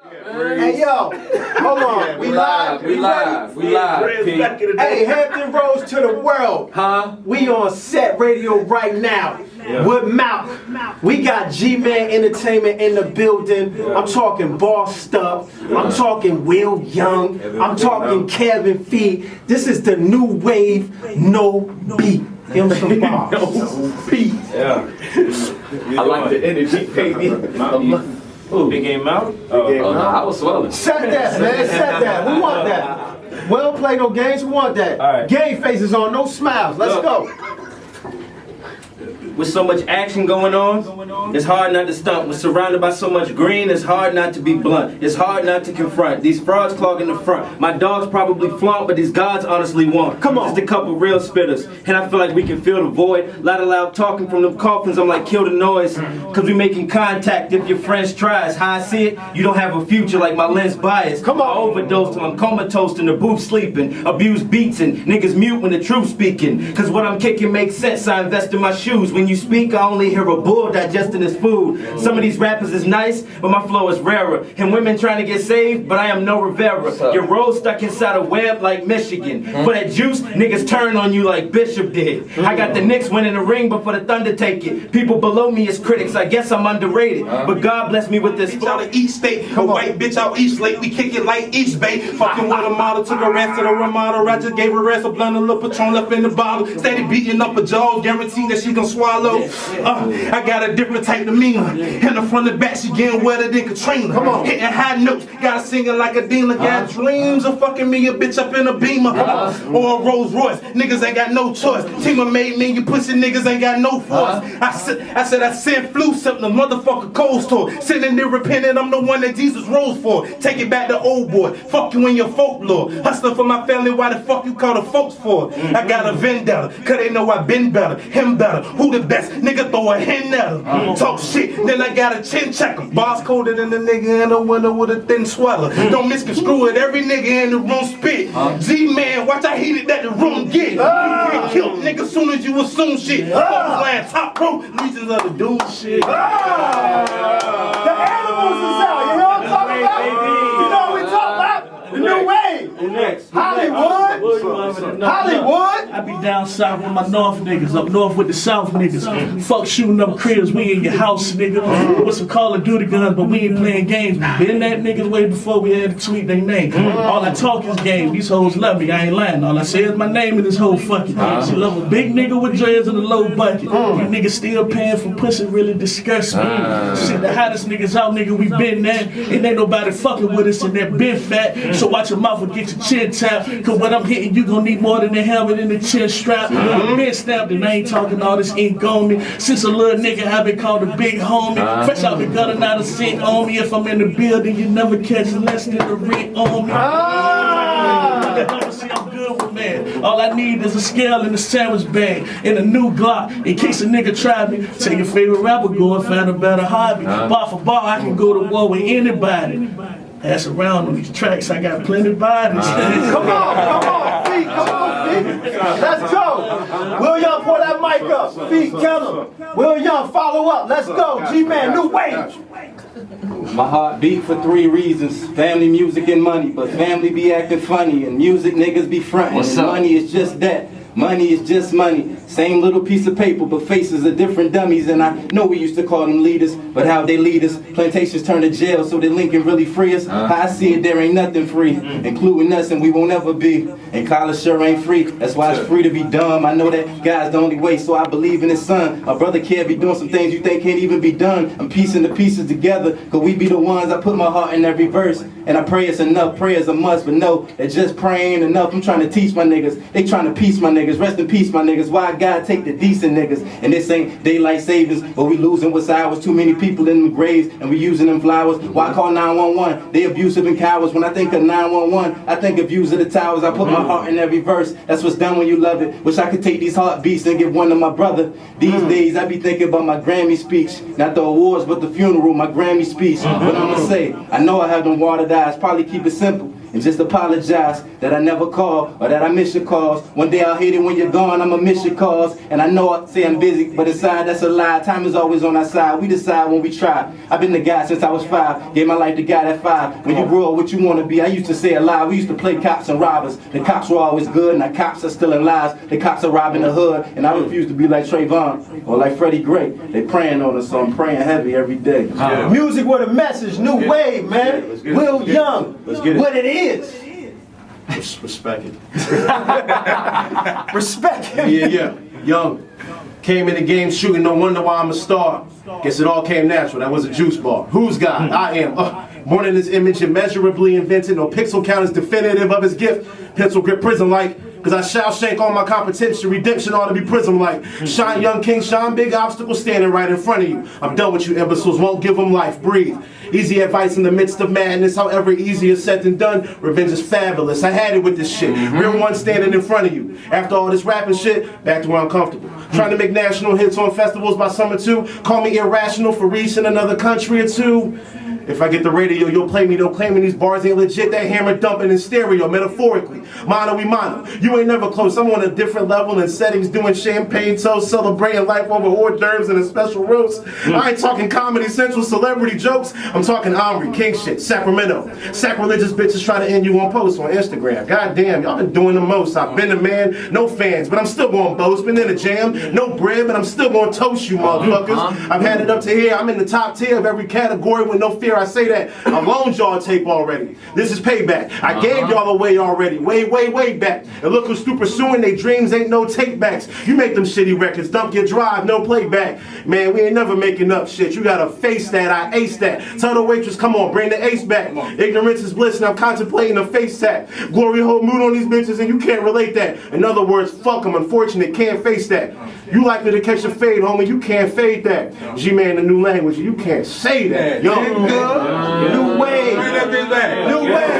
Hey yo, hold on, we live. Hey, Hampton Roads to the world. We on set radio right now. With Mouth. We got Gman Entertainment in the building. I'm talking Boss Stuff. I'm talking Will Young. I'm talking Kevin Fee. This is the new wave, no beat. Give him some bars. No beat. Yeah. I like the energy, baby. Big game out? I was swelling. Set that, man. Set that. Who want that? We don't play no games. Who want that? All right. Game faces on, no smiles. Let's go. With so much action going on, it's hard not to stunt. We're surrounded by so much green, it's hard not to be blunt. It's hard not to confront. These frauds clogging the front. My dogs probably flaunt, but these gods honestly won't. Come on. Just a couple real spitters, and I feel like we can feel the void. Lot of loud talking from the coffins, I'm like, kill the noise. Cause we making contact if your friends tries. How I see it, you don't have a future like my lens bias. Come on. I overdose till I'm comatose in the booth sleeping. Abuse beats and niggas mute when the truth speaking. Cause what I'm kicking makes sense, I invest in my shoes. When you speak, I only hear a bull digesting his food. Some of these rappers is nice, but my flow is rarer. And women trying to get saved, but I am no Rivera. Your road stuck inside a web like Michigan. For that juice, niggas turn on you like Bishop did. I got the Knicks winning the ring before the Thunder take it. People below me is critics, I guess I'm underrated. But God bless me with this flow. Out of each state, a white bitch out East Lake, we kick it like East Bay. Fucking with a model, took a rest to the Ramada. I just gave her rest, a blunt, a little Patron left in the bottle. Steady beating up a jaw, guarantee that she gon' swallow. I got a different type of demeanor. In the front and back, she getting wetter than Katrina. Come on. Hitting high notes, gotta sing it like a demon. Got dreams of fucking me a bitch up in a Beamer. Or a Rolls Royce, niggas ain't got no choice. Team of made me, you pussy niggas ain't got no force. I said I sent flu something, the motherfucker cold store. Sitting there repenting, I'm the one that Jesus rose for. Take it back to old boy, fuck you in your folklore. Hustling for my family, why the fuck you call the folks for? I got a vendetta, cause they know I been better, him better. Who the best? Nigga throw a hen at him. Talk shit, then I got a chin checker. Boss colder than the nigga in the winter with a thin sweater. Don't misconstrue it, every nigga in the room spit. G-man, watch how heated that the room get. You get killed, nigga, soon as you assume shit. Land top pro, legions of the dude shit. The animals is out, you know what I'm talking about? You know what we talking about? The new wave. Hollywood. Hollywood. I be down south with my north niggas, up north with the south niggas. Fuck shooting up cribs, we in your house, nigga. With some Call of Duty guns, but we ain't playing games. We been that niggas way before we had to tweet their name. All I talk is game. These hoes love me, I ain't lying. All I say is my name in this whole fucking. She love a big nigga with dreads and a low bucket. You niggas still paying for pussy really disgust me. Shit, the hottest niggas out, nigga, we been there. And ain't nobody fucking with us and that been fat. So watch your mouth and get your chin tapped. Cause when I'm hitting, you gon' need more than the helmet and the chin strap. Been stamped and I ain't talking all this ink on me. Since a little nigga, I been called a big homie. Fresh out the gutter, not a cent on me. If I'm in the building, you never catch less than the rent on me. See, I'm good with man. All I need is a scale and a sandwich bag and a new Glock in case a nigga try me. Tell your favorite rapper, go and find a better hobby. Bar for bar, I can go to war with anybody. Pass around on these tracks, I got plenty of bodies. Come on, feet, come on, feet. Let's go. Will Young, pour that mic up. Feet, tell him. Will Young, follow up. Let's go. G-Man, new wave. My heart beat for 3 reasons: family, music, and money. But family be acting funny, and music niggas be frontin'. And money is just that. Money is just money. Same little piece of paper, but faces are different dummies. And I know we used to call them leaders, but how they lead us? Plantations turn to jail so that Lincoln really free us. How I see it, there ain't nothing free, including us, and we won't ever be. And college sure ain't free. That's why it's free to be dumb. I know that God's the only way, so I believe in his son. My brother can't be doing some things you think can't even be done. I'm piecing the pieces together, cause we be the ones. I put my heart in every verse. And I pray it's enough, prayer's a must, but no, that just praying enough. I'm trying to teach my niggas, they trying to piece my niggas. Rest in peace, my niggas. Why God take the decent niggas? And this ain't daylight savings, but we losing what's ours. Too many people in them graves, and we using them flowers. Why call 911? They abusive and cowards. When I think of 911, I think of views of the towers. I put my heart in every verse. That's what's done when you love it. Wish I could take these heartbeats and give one to my brother. These days, I be thinking about my Grammy speech. Not the awards, but the funeral, my Grammy speech. What I'ma say? I know I have them watered eyes. Probably keep it simple. and just apologize that I never call or that I miss your calls. One day I'll hate it when you're gone, I'ma miss your calls. And I know I say I'm busy, but inside that's a lie. Time is always on our side, we decide when we try. I've been the guy since I was 5, gave my life to God at 5. When you grow up what you wanna be, I used to say a lie. We used to play cops and robbers. The cops were always good, and the cops are still in lies. The cops are robbing the hood, and I refuse to be like Trayvon or like Freddie Gray. They praying on us, so I'm praying heavy every day. Music with a message, new wave, man. Will Young, Let's get it. what it is. Respect it. Respect him. Yeah. Young. Came in the game shooting, no wonder why I'm a star. Guess it all came natural, that was a juice bar. Who's God? I am. Born in his image, immeasurably invented. No pixel count is definitive of his gift. Pencil grip prison like. Cause I shall shank all my competition. Redemption ought to be prism like. Shine young king, shine big obstacle standing right in front of you. I'm done with you imbeciles, won't give them life. Breathe. Easy advice in the midst of madness, however easier said than done. Revenge is fabulous. I had it with this shit. Real one standing in front of you. After all this rapping shit, back to where I'm comfortable. Trying to make national hits on festivals by summer too. Call me irrational for reaching another country or two. If I get the radio, you'll play me. Don't claim me these bars ain't legit. That hammer dumping in stereo, metaphorically. Mono we mono. You ain't never close. I'm on a different level in settings, doing champagne toast, celebrating life over hors d'oeuvres and a special roast. I ain't talking Comedy Central celebrity jokes. I'm talking Omri, king shit, Sacramento. Sacrilegious bitches try to end you on posts on Instagram. God damn, y'all been doing the most. I've been the man, no fans, but I'm still going boast. Been in a jam, no bread, but I'm still going toast you motherfuckers. I've had it up to here. I'm in the top tier of every category with no fear. I say that. I loaned y'all tape already. This is payback. I gave y'all away already. Way back. And look who's still pursuing their dreams. Ain't no take backs. You make them shitty records. Dump your drive. No playback. Man, we ain't never making up shit. You gotta face that. I ace that. Tell the waitress, come on, bring the ace back. Ignorance is bliss and I'm contemplating a face tap. Glory hold mood on these bitches and you can't relate that. In other words, fuck them. Unfortunate, can't face that. You likely to catch a fade, homie. You can't fade that. G-Man, the new language. You can't say that. Young good. New wave. New wave.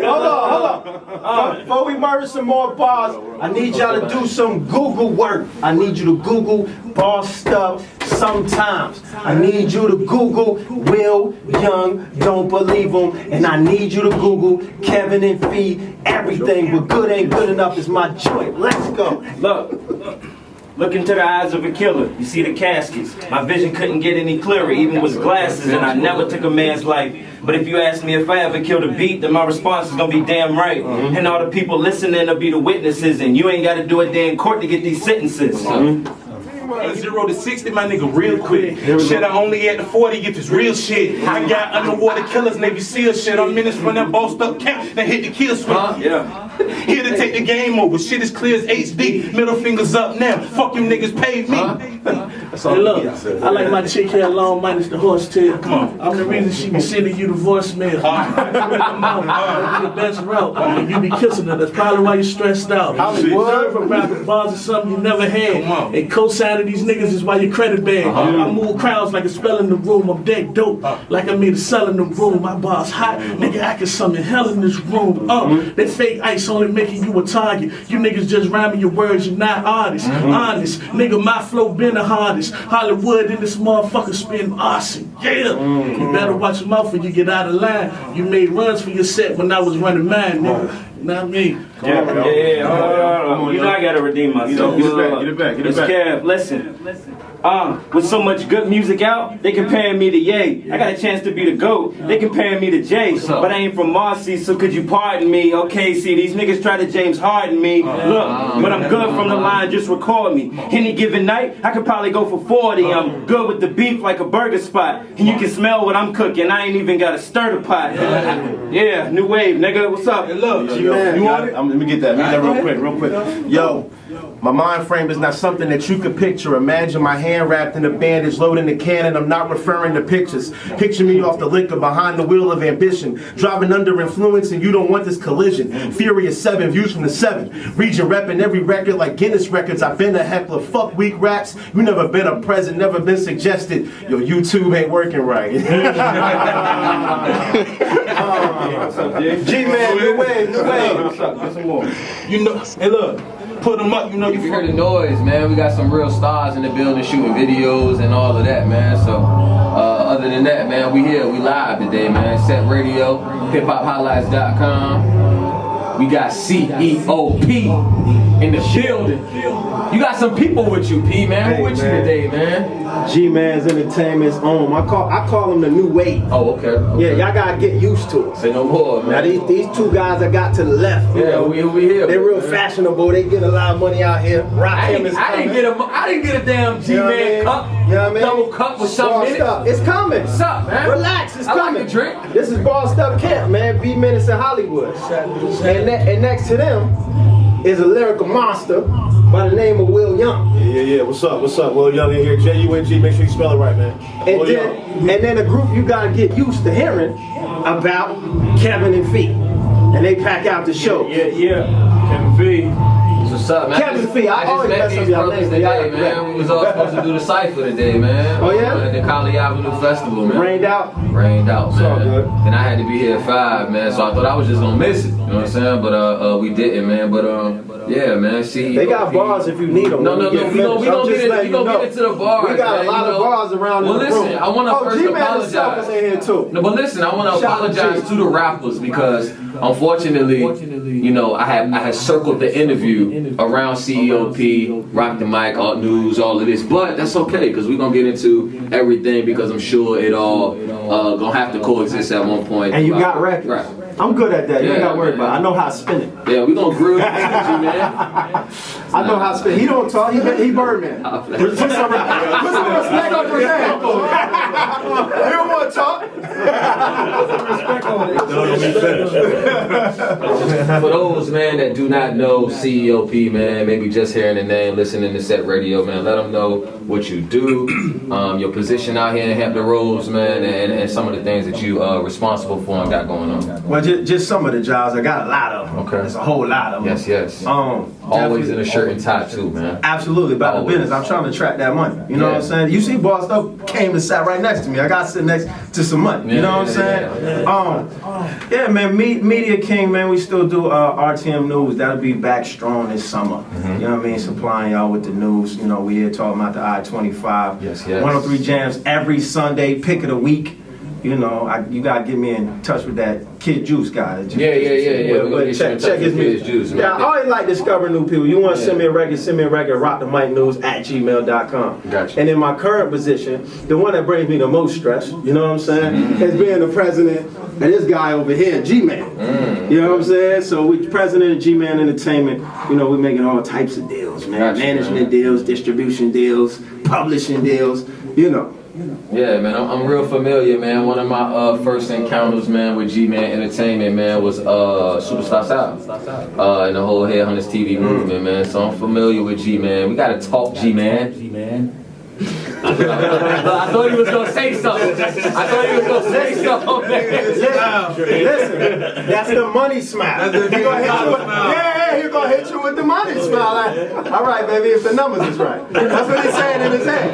Hold on. Before we murder some more bars, I need y'all to do some Google work. I need you to Google bar stuff sometimes. I need you to Google Will Young, don't believe him. And I need you to Google Kevin and Fee, everything but good ain't good enough is my joint. Let's go. Look into the eyes of a killer. You see the caskets. My vision couldn't get any clearer, even with glasses, and I never took a man's life. But if you ask me if I ever killed a beat, then my response is gonna be damn right. And all the people listening will be the witnesses, and you ain't gotta do a day in court to get these sentences. 0 to 60, my nigga, real quick. Shit, I only at the 40 if it's real shit. I got underwater killers, Navy SEAL shit. I'm minutes from that bossed up camp, then hit the kill switch. Here to take the game over. Shit is clear as HD. Middle fingers up now. Fuck you niggas paid me. Hey, look, I like my chick hair long minus the horse tail. Come on. I'm the reason she be sending you the voicemail. That's the best route. And you be kissing her. That's probably why you stressed out. Hollywood from rapping bars is something you never had. And co-signing these niggas is why your credit bad. I move crowds like a spell in the room. I'm dead dope. Like I made a cell in the room. My bar's hot. Nigga, I can summon hell in this room. That fake ice only making you a target. You niggas just rhyming your words. You're not artists. Honest. Nigga, my flow been the hardest. Hollywood in this motherfucker spin arson. Yeah. You better watch your mouth when you get out of line. You made runs for your set when I was running mine, nigga. You know what I mean? You know I gotta redeem myself. Get it back. Kev, listen. With so much good music out, they comparing me to Ye. I got a chance to be the GOAT. They comparing me to Jay, but I ain't from Marcy, so could you pardon me? Okay, see, these niggas try to James Harden me. Look, but I'm good from the line, just record me. Any given night, I could probably go for 40. I'm good with the beef like a burger spot. And you can smell what I'm cooking, I ain't even gotta stir the pot. Yeah, new wave, nigga, what's up? Hey, look, you want it? Let me get that real quick. Yo. My mind frame is not something that you could picture. Imagine my hand wrapped in a bandage, loading the cannon. I'm not referring to pictures. Picture me off the liquor, behind the wheel of ambition, driving under influence, and you don't want this collision. Furious 7 views from the 7. Region repping every record like Guinness records. I've been a heckler. Fuck weak raps. You never been a present, never been suggested. Yo, YouTube ain't working right. G-Man, new wave. What's up? Get some more. You know, hey look. Put them up, you know. You heard the noise, man. We got some real stars in the building shooting videos and all of that, man. So Other than that, man, we here, we live today, man. Set Radio, hiphophighlights.com. We got CEOP in the building. You got some people with you, P, man. Who with you today, man? Gman's Entertainment's own. I call them the new wave. Oh, okay. Yeah, y'all gotta get used to it. Say no more, man. Now these two guys I got to the left, you know, we here. they're real fashionable. They get a lot of money out here. I didn't get a damn Gman cup. You know what I mean? Double cup with something in it. It's coming. What's up, man? Relax, it's coming. I like a drink. This is Bossed Up Camp, man. B Minutes in Hollywood. And next to them is a lyrical monster by the name of Will Young. Yeah. What's up? Will Young in here. J-U-N-G. Make sure you spell it right, man. And then a group you gotta get used to hearing about Kevin and Fee. And they pack out the show. Yeah. Kevin Fee. What's up, man? Kevin Fee, I always met mess these up y'all brothers names. today, man. We was all supposed to do the cypher today, man. Oh, yeah? At the Collie Avenue Festival, man. Rained out. Rained out, It's all man. good. Then I had to be here at 5, man. So I thought I was just gonna miss it. You know what I'm saying? But we didn't, man. But yeah, man. See, They got bars if you need them. No. We gonna get into the bars. We got a lot of bars around well, in the listen, room. I want to first G-Man himself apologize. is in here too. No, but listen, I want to Shout out apologize to to the rappers because unfortunately, you know, I had circled the interview around CEOP, Rock the Mic, Alt News, all of this, but that's okay because we're gonna get into everything because I'm sure it all gonna have to coexist at one point. And you got records. Right. I'm good at that. You ain't Yeah, got to worry man. about it. I know how to spin it. Yeah, we gonna grill you, man. I know how to spin. He don't talk. He Birdman. Put some respect on your name. You don't want to talk. For those, man, that do not know CEOP, man, maybe just hearing the name, listening to Set Radio, man, let them know what you do, your position out here in Hampton Roads, man, and some of the things that you are responsible for and got going on. Well, just some of the jobs. I got a lot of them. Okay. There's a whole lot of them. Yes. Always in a shirt and tie too, man. Absolutely, about the business. I'm trying to track that money. You know what I'm saying? You see, Bossed Up came and sat right next to me. I got to sit next to some money. You know what I'm saying? Yeah, man. Media King, man. We still do RTM News. That'll be back strong this summer. You know what I mean? Supplying y'all with the news. You know, we here talking about the I-25. Yes. 103 Jams every Sunday, pick of the week. You know, you gotta get me in touch with that Kid Juice guy. Yeah. We're gonna get you in touch with Kid Juice, man. Yeah, I always like discovering new people. You want to send me a record, rockthemicnews@gmail.com. Gotcha. And in my current position, the one that brings me the most stress, you know what I'm saying, is being the president of this guy over here, Gman. You know what I'm saying? So we president of Gman Entertainment, you know, we're making all types of deals, man. Gotcha, Management deals, distribution deals, publishing deals, you know. Yeah, man, I'm real familiar, man. One of my first encounters, man, with Gman Entertainment, man, was Superstar South and the whole Headhunters TV movement, man. So I'm familiar with Gman. We gotta talk Gman. I thought he was gonna say something. Listen, that's the money smile. He gonna hit you with, he gonna hit you with the money smile. Like, all right, baby, if the numbers is right. That's what he's saying in his head.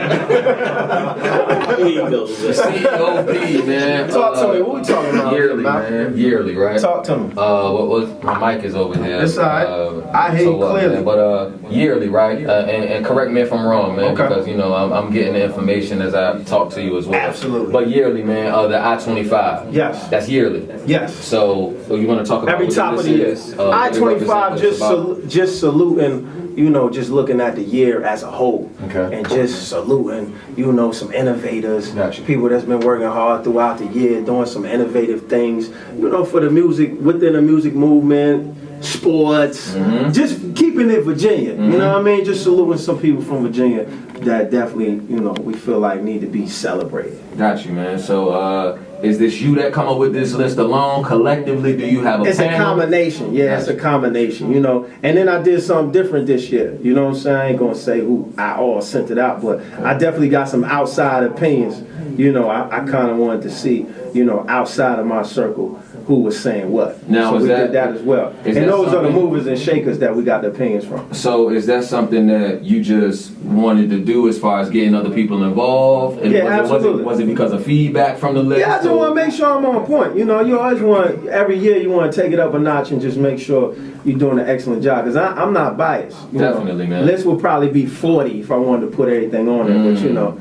CEOP, man. Talk to me. What we talking about? Yearly, man. Yearly, right? Talk to me. What was my mic is over here? It's all right. I hear you clearly. Man, but yearly, right? And correct me if I'm wrong, man, Okay. because you know I'm getting the information as I talk to you as well. Absolutely. But yearly, man. The I-25. Yes. That's yearly. Yes. So you want to talk about Every what top this of the year. is, I-25 just saluting, you know, just looking at the year as a whole. Okay. And just saluting, you know, some innovators, Gotcha. people that's been working hard throughout the year, doing some innovative things, you know, for the music, within the music movement, sports, just keeping it Virginia. You know what I mean? Just saluting some people from Virginia that definitely, you know, we feel like need to be celebrated. Got you, man. So is this you that come up with this list alone? Collectively, do you have a It's panel? a combination, yeah, it's a combination, you know. And then I did something different this year, you know what I'm saying? I ain't gonna say who I all sent it out, but I definitely got some outside opinions, you know. I kind of wanted to see, you know, outside of my circle, who was saying what. Now, so is we that- did that as well. is And that those are the something- movers and shakers that we got the opinions from. So is that something that you just wanted to do as far as getting other people involved? And Yeah, was absolutely. Was it because of feedback from the list? Yeah, I just want to make sure I'm on point. You know, you always want, every year you want to take it up a notch and just make sure you're doing an excellent job. Because I'm not biased. You Definitely, know. man. List will probably be 40 if I wanted to put everything on it. But, you know,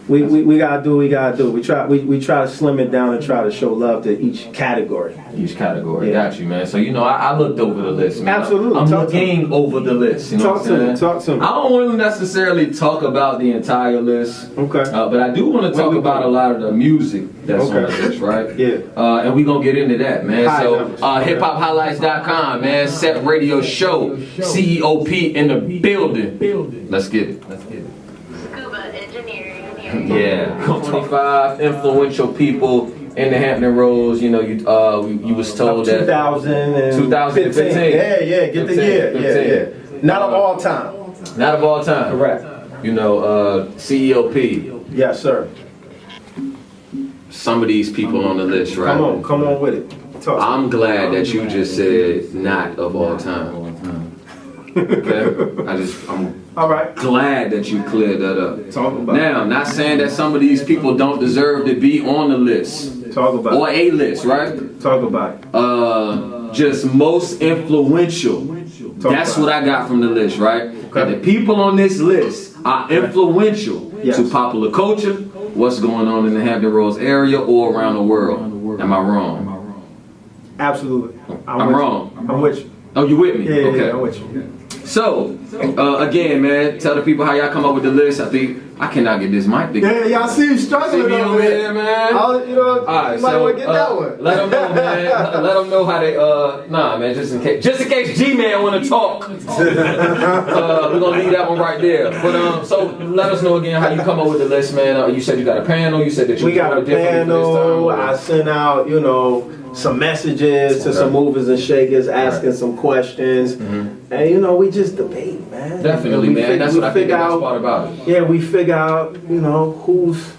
We gotta do what we gotta do. We try to slim it down and try to show love to each category. Each category, got you, man. So I looked over the list, man. Absolutely. I'm looking over the list. You know Talk to me. Talk to me. I don't want to necessarily talk about the entire list. Okay. But I do want to talk about a lot of the music that's on the list, right? Yeah. And we gonna get into that, man. Numbers. hiphophighlights.com, man. Set Radio Show. CEOP in the building. Let's get it. Scuba engineering. Yeah, 25 influential people in the Hampton Roads. You know, you was told that 2015. Yeah, get the year. Yeah. Not of all time. Not of all time. Correct. You know, CEOP. Yes, sir. Some of these people on the list, right? Come on with it. Talk. I'm glad that you just said not of all time. Okay? I'm all right. Glad that you cleared that up. Talk about now, I'm not saying that some of these people don't deserve to be on the list. Talk about or a list, right? Talk about it. Just most influential. That's what I got from the list, right? Okay. And the people on this list are influential to popular culture, what's going on in the Hampton Roads area or around the world. Am I wrong? Absolutely. I'm wrong. I'm with you. Oh, you with me? Yeah, okay. I'm with you. So, again, man, tell the people how y'all come up with the list. I think I cannot get this mic. Yeah, y'all see you struggling over there, man. You might want to get that one. Let them know, man. Let them know how they. Nah, man. Just in case Gman want to talk. We're gonna leave that one right there. But so let us know again how you come up with the list, man. You said you got a panel. You said that you got a panel. I sent out, some messages to some movers and shakers, asking some questions, and we just debate, man. Definitely, man. That's what I think the best part about it. Yeah, we figure out, who's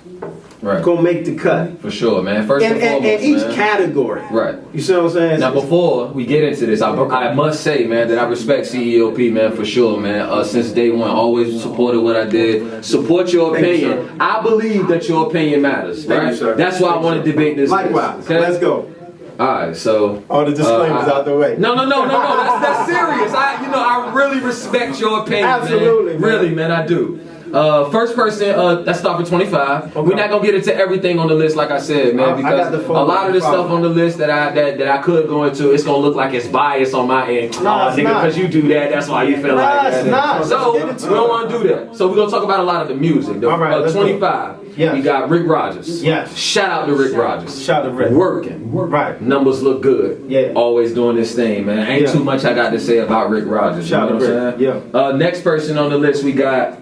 gonna make the cut. For sure, man. First and foremost, in each category. Right. You see what I'm saying? Now, before we get into this, I must say, man, that I respect CEOP, man, for sure, man. Since day one, always supported what I did. Support your opinion. I believe that your opinion matters, right? Thank you, sir. That's why I want to debate this. Likewise. Okay? Let's go. Alright, so all the disclaimers out the way. No. That's serious. I really respect your opinion. Absolutely, man. Really, man, I do. First person, let's start with 25. Okay. We're not gonna get into everything on the list, like I said, man, because a lot of the stuff on the list that I could go into, it's gonna look like it's biased on my end. Nigga, because you do that, that's why you feel like that. It's not. So we don't want to do that. So we're gonna talk about a lot of the music. All right, 25. Yes. We got Rick Rogers. Yes. Shout out to Rick Rogers. Shout out to Rick. Working. Right. Numbers look good. Yeah. Always doing this thing, man. Ain't too much I got to say about Rick Rogers. Shout out to Rick. Yeah. Next person on the list we got.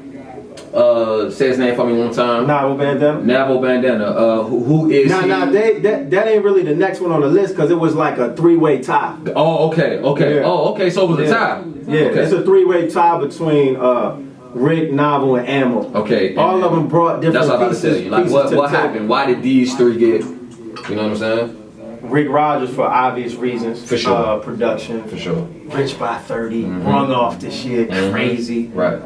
Say his name for me one time. Naval Bandana. Who is he? That ain't really the next one on the list because it was like a three-way tie. Oh, okay. Yeah. Oh, okay. So it was a tie. Yeah, okay. It's a three-way tie between Rick, Naval, and Ammo. Okay. All of them brought different pieces. That's what I was about to tell you. Like, what happened? Why did these three get? You know what I'm saying? Rick Rogers for obvious reasons. For sure. Production. For sure. Rich by 30. Rung off this year. Crazy. Right.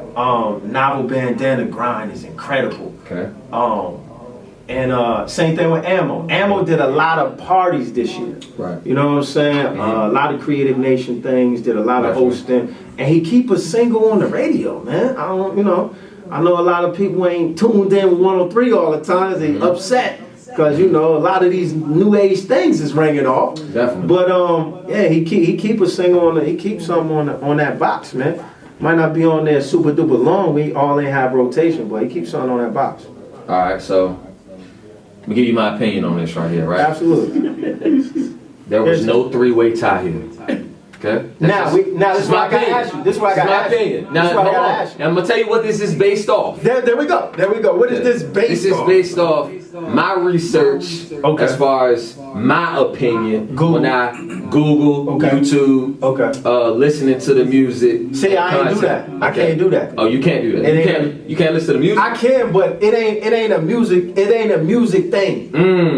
Naval Bandana grind is incredible. Okay. And same thing with Ammo. Ammo did a lot of parties this year. Right. You know what I'm saying? A lot of Creative Nation things, did a lot of hosting. And he keep a single on the radio, man. I know a lot of people ain't tuned in with 103 all the time. They upset. Because, a lot of these new age things is ringing off. Definitely. But, he keep a single he keeps something on that box, man. Might not be on there super duper long. We all ain't have rotation, but he keeps something on that box. All right, so let me give you my opinion on this right here, right? Absolutely. There was no three-way tie here. Okay. This is what I gotta ask you. This is what I gotta ask you. Now, hold on. I'm gonna tell you what this is based off. There we go. What is this based off? This is based off my research as far as my opinion. When I Google, YouTube, listening to the music. See, I ain't do that. I can't do that. Oh, you can't do that. You can't listen to the music. I can, but it ain't a music thing.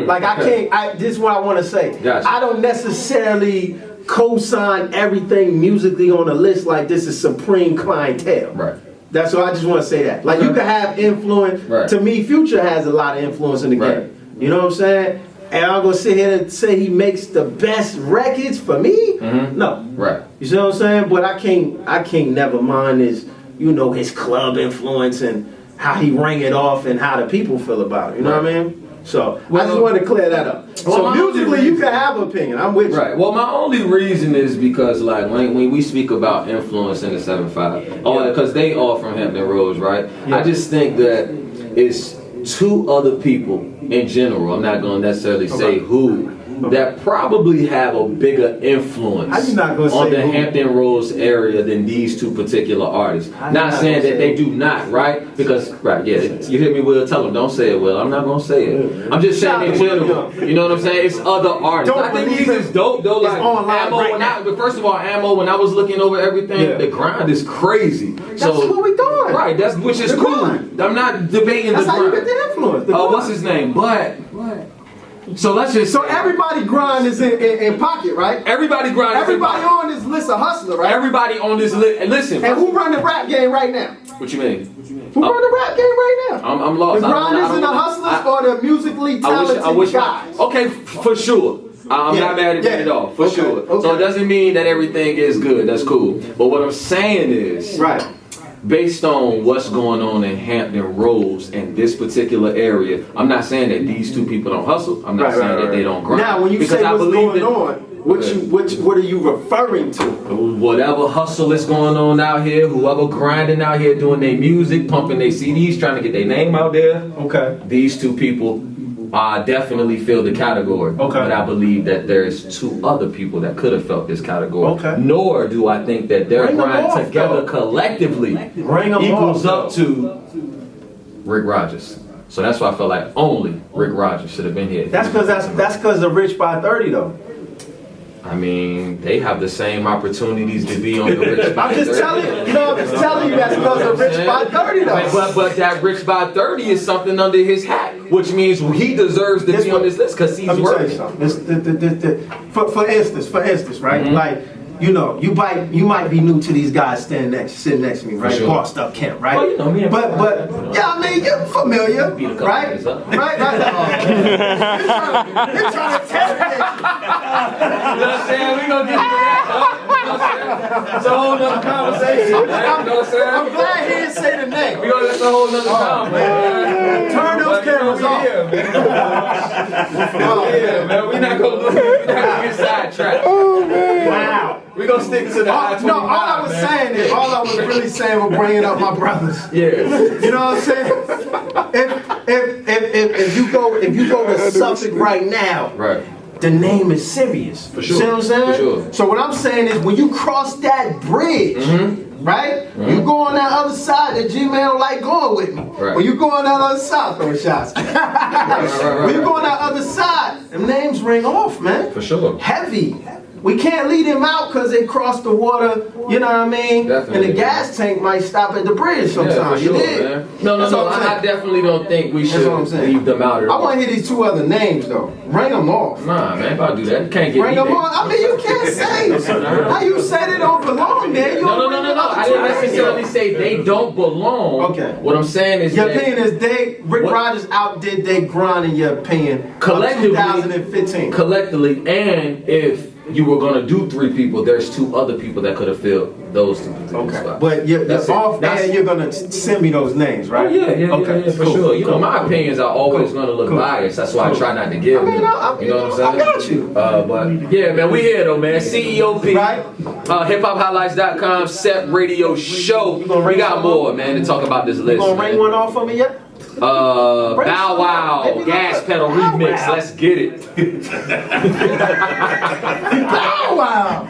Like I can't. This is what I want to say. Gotcha. I don't necessarily co-sign everything musically on the list like this is supreme clientele. Right. That's what I just want to say that. Like you can have influence. Right. To me, Future has a lot of influence in the game. You know what I'm saying? And I'm gonna sit here and say he makes the best records for me? No. Right. You see what I'm saying? But I can't never mind his, his club influence and how he rang it off and how the people feel about it. You know what I mean? So I just wanted to clear that up. So musically, you can have an opinion. I'm with you. Right. Well, my only reason is because like when we speak about influence in the 7-5, because they all from Hampton Roads, right? Yeah. I just think that it's two other people in general. I'm not going to necessarily say who. That probably have a bigger influence on the Hampton Roads area than these two particular artists. Not saying that they do not, right? Because, you hear me, Will? Tell them, don't say it, Will. I'm not going to say it. I'm just saying in general. You know what I'm saying? It's other artists. I think these is dope, though. Like, Ammo, first of all, Ammo, when I was looking over everything, the grind is crazy. That's what we doing. Right, which is cool. I'm not debating the grind. That's how you get the influence. What's his name? So let's just everybody grind is in pocket, right? Everybody grind. Everybody on this list of hustler, right? Everybody on this list. And listen. And who run the rap game right now? What you mean? Who run the rap game right now? I'm lost. The grinders and the hustlers or the musically talented guys? Okay, for sure. I'm not mad at that at all, for sure. Okay. So it doesn't mean that everything is good. That's cool. But what I'm saying is, based on what's going on in Hampton Roads in this particular area, I'm not saying that these two people don't hustle. I'm not saying that they don't grind. Now, when you say what's going on, what are you referring to? Whatever hustle is going on out here, whoever grinding out here doing their music, pumping their CDs, trying to get their name out there. Okay. These two people definitely fill the category. Okay. But I believe that there's two other people that could have felt this category. Okay. Nor do I think that their grind together collectively equals up to Rick Rogers. So that's why I felt like only Rick Rogers should have been here. That's because of Rich by 30 though. I mean, they have the same opportunities to be on the Rich by 30. I'm just telling you that's because of Rich by 30 though. But that Rich by 30 is something under his hat, which means he deserves to be on this list because he's working. For instance, right? Like, you know, you might be new to these guys sitting next to me, right? Sure. Bossed up Kemp, right? Well, you know me. But yeah, I mean, you're familiar, right? Right? You're trying to interrogate you. You know what I'm saying? We gonna get into that. It's a whole nother conversation. I'm glad he didn't say the name. That's a whole nother conversation. Turn those cameras off. Man, we're not gonna get sidetracked. Oh man! Wow. We're gonna stick to the I-25. No, all I was really saying was bringing up my brothers. Yeah. You know what I'm saying? If you go to Suffolk right now, the name is serious. For sure. See what I'm saying? For sure. So what I'm saying is when you cross that bridge, right? You go on that other side that Gman don't like going with me. Right. When you go on that other side, throwing shots. When you go on that other side, them names ring off, man. For sure. Heavy. We can't lead him out because they crossed the water, you know what I mean? Definitely. And the gas tank might stop at the bridge sometimes. Yeah, for sure, you did? Man. No, I definitely don't think we should leave them out at all. I want to hear these two other names though. Ring them off. Nah, man, if I do that, you can't get Ring them off. I mean, you can't say how you say they don't belong there. No. I didn't necessarily say they don't belong. Okay. What I'm saying is your opinion is Rick Rogers outdid they grind in your opinion collectively, 2015. Collectively, and if you were gonna do three people, there's two other people that could have filled those two particular spots. But off air, you're gonna send me those names, right? Oh, yeah, for sure. You know, my opinions are always gonna look biased. That's why I try not to give them. You know what I'm saying? I got you. But yeah, man, we here though, man. CEOP, right? hiphophighlights.com, Set Radio Show. We got more, man, to talk about this list. You gonna ring one off for me yet? Bow Wow, Gas Pedal Remix, let's get it. Bow Wow!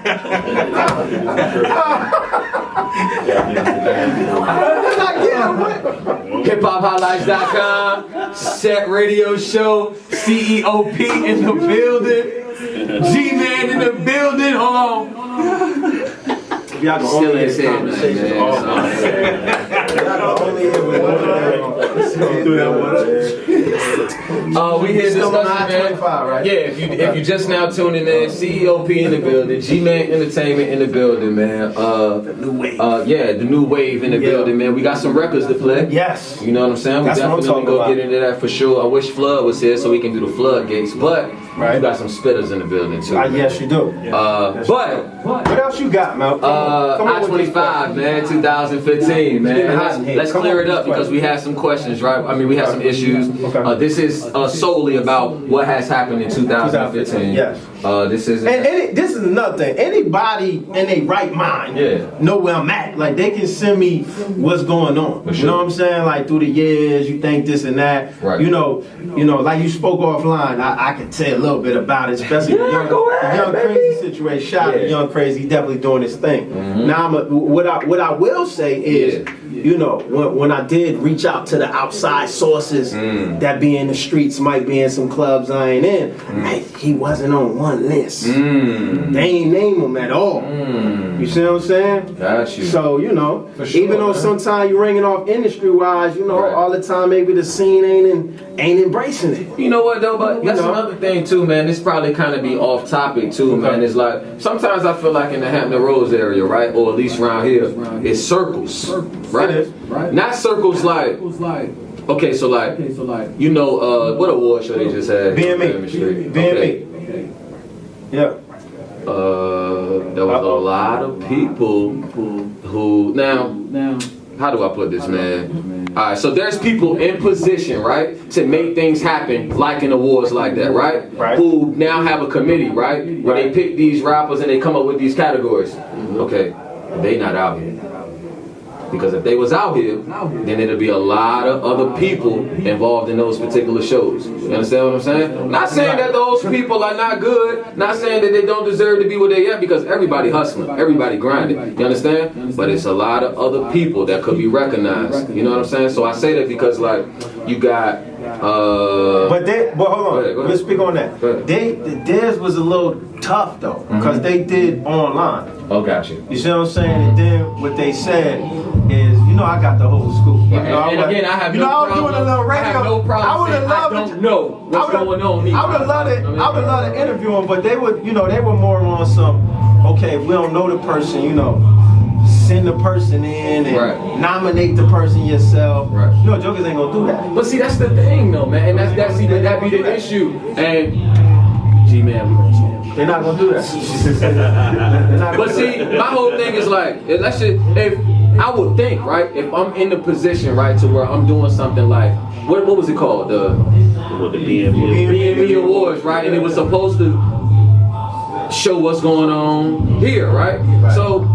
hiphophighlights.com, Set Radio Show, CEOP in the building, Gman in the building, hold on. Y'all can only have conversations off. Y'all can only have one. We here Still on discussing, man. I-25, right? Yeah, if you just now tuning in, CEOP in the building, Gman Entertainment in the building, man. The new wave. The new wave in the building, man. We got some records to play. Yes. You know what I'm saying? That's we what I'm definitely talking go about. get into that for sure. I wish Flood was here so we can do the floodgates, but you got some spitters in the building too. Yes, you do. But what else you got, man? I-25, man, 2015, man. Let's clear it up because we have some questions, right? I mean, we have some issues. This is solely about what has happened in 2015. Yes. This is this is another thing. Anybody in their right mind know where I'm at. Like they can send me what's going on. For sure. You know what I'm saying? Like through the years, you think this and that. Right. You know, like you spoke offline. I can tell a little bit about it, especially the young crazy situation. Shout out to Young Crazy, he definitely doing his thing. Now, what I will say is, you know, when I did reach out to the outside sources that be in the streets, might be in some clubs I ain't in, hey, he wasn't on one list. They ain't name him at all. You see what I'm saying? Got you. So, you know, For sure, even though sometimes you're ringing off industry-wise, you know, all the time maybe the scene ain't embracing it. You know what though, but that's another thing too, man. This probably kind of be off topic too, man. It's like sometimes I feel like in the Hampton Roads area, right, or at least around here, it's circles, right? It is. Not circles like. Okay, so like, you know, what award show they just had? BME. Okay. Yeah. There was a lot of people who now how do I put this, man? Alright, so there's people in position, right, to make things happen like in awards like that, right? Who now have a committee, right? Where they pick these rappers and they come up with these categories. Okay, they not out here. Because if they was out here, then there'd be a lot of other people involved in those particular shows. You understand what I'm saying? Not saying that those people are not good, not saying that they don't deserve to be where they at, because everybody hustling, everybody grinding. You understand? But it's a lot of other people that could be recognized. You know what I'm saying? So I say that because like you got but hold on. Go ahead. Let's speak on that. Theirs was a little tough though, because they did online. Oh, got you. You see what I'm saying? And then what they said is, you know, I got the whole scoop. And again, I have no problem. I was doing a little radio. I have no problem. I would have loved I don't know what's going on. I would have loved it. I would have loved to interview them, but they would, you know, they were more on some. Okay, if we don't know the person, you know, send the person in and nominate the person yourself. Right. You know, jokers ain't gonna do that. But see, that's the thing, though, man, and that be the issue. And G-Man, they're not gonna do that. But see, my whole thing is like, if I would think, right, if I'm in the position, right, to where I'm doing something like, what was it called? The BME Awards, right? And it was supposed to show what's going on here, right? So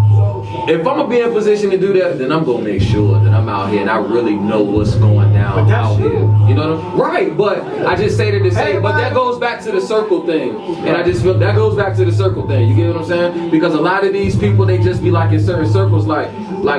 if I'm gonna be in a position to do that, then I'm gonna make sure that I'm out here and I really know what's going down out here. You know what I'm right? But I just say that to say, but that goes back to the circle thing, and I just feel that goes back to the circle thing. You get what I'm saying? Because a lot of these people, they just be like in certain circles, like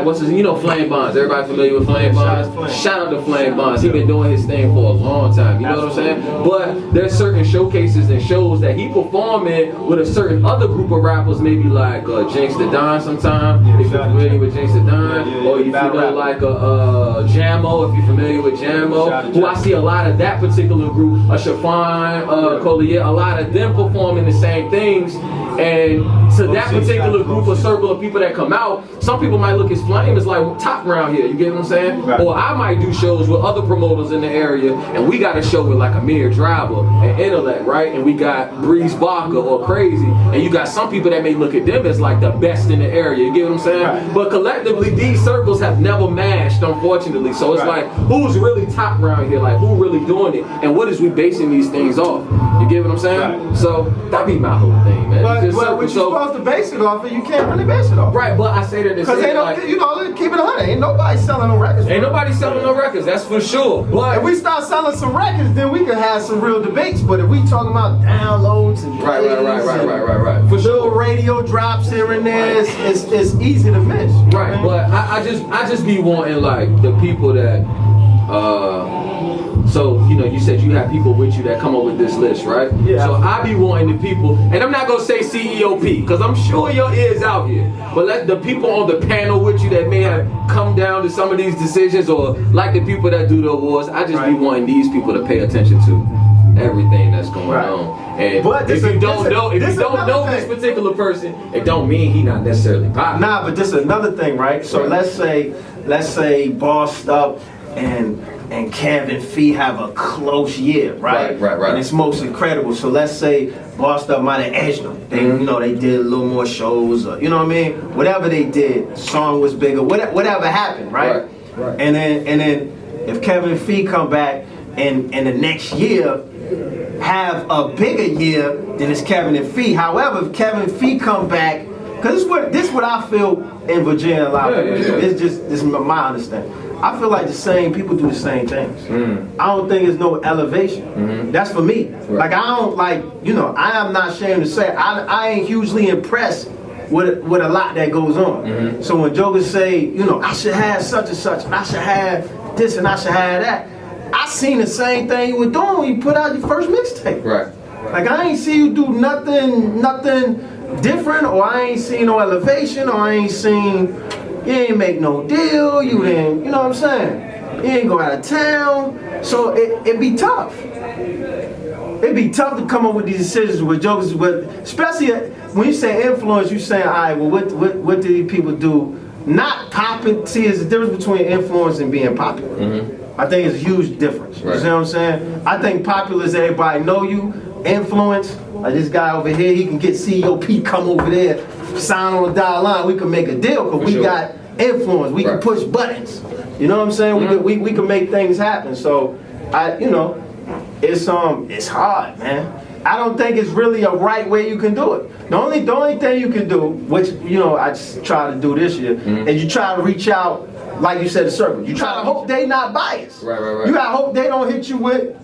what's his, you know, Flame Bonds. Everybody familiar with Flame Bonds? Shout out to Flame Bonds. He been doing his thing for a long time. You know what I'm saying? But there's certain showcases and shows that he perform in with a certain other group of rappers, maybe like Jinx the Don sometime. If you're familiar with Jinx the Don, or if you know like Jammo, if you're familiar with Jammo, who I see a lot of that particular group, Shafan, Collier, a lot of them performing the same things. And to that particular group or circle of people that come out, some people might look as Flame as like top around here, you get what I'm saying? Or I might do shows with other promoters in the area, and we got a show with like Amir Driver and Intellect, right? And we got Breeze Barker or Crazy, and you got some people that may look at them as like the best in the area, you get what I'm saying? But collectively, these circles have never matched, unfortunately. So it's like, who's really top around here? Like, who really doing it? And what is we basing these things off? You get what I'm saying? So that be my whole thing, man. But what you're supposed to base it off of, you can't really base it off. Right, but I say that because you know, keep it 100. Ain't nobody selling no records. Ain't nobody selling no records, that's for sure. But if we start selling some records, then we could have some real debates. But if we talking about downloads and right, for sure, radio drops here and there, it's easy to miss. Right, but I just be wanting like the people that So, you know, you said you have people with you that come up with this list, right? Yeah. So I be wanting the people, and I'm not gonna say CEOP, because I'm sure your ears out here, but let the people on the panel with you that may have come down to some of these decisions, or like the people that do the awards, I just be wanting these people to pay attention to everything that's going on. And but if you don't know this particular person, it don't mean he not necessarily popular. Nah, but this is another thing, right? So let's say Bossed Up and Kevin Fee have a close year, right? Right. And it's most incredible. So let's say Bossed Up might have edged them. They, you know, they did a little more shows, or, you know what I mean? Whatever they did, song was bigger. Whatever happened, right? And then if Kevin Fee come back and the next year have a bigger year than it's Kevin and Fee. However, if Kevin Fee come back, because this is what I feel in Virginia a lot. It's just this is my understanding. I feel like the same people do the same things. I don't think there's no elevation. That's for me. Like I don't like, you know, I am not ashamed to say I ain't hugely impressed with a lot that goes on. So when jokers say, you know, I should have such and such, and I should have this and I should have that, I seen the same thing you were doing when you put out your first mixtape. Right. Like I ain't see you do nothing different, or I ain't seen no elevation, or I ain't seen, you ain't make no deal, you didn't, you know what I'm saying? You ain't go out of town, so it be tough. It'd be tough to come up with these decisions with jokers, especially when you say influence, you saying, all right, well, what do these people do? Not popular. See, there's a difference between influence and being popular. I think it's a huge difference. You see what I'm saying? I think popular is everybody know you. Influence, like this guy over here, he can get CEOP, come over there, sign on the dotted line. We can make a deal because we got influence. We can push buttons. You know what I'm saying? We can make things happen. So you know, it's hard, man. I don't think it's really a right way you can do it. The only thing you can do, which, you know, I just try to do this year, is you try to reach out, like you said, the circle. You try to hope they not biased. Right. You gotta hope they don't hit you with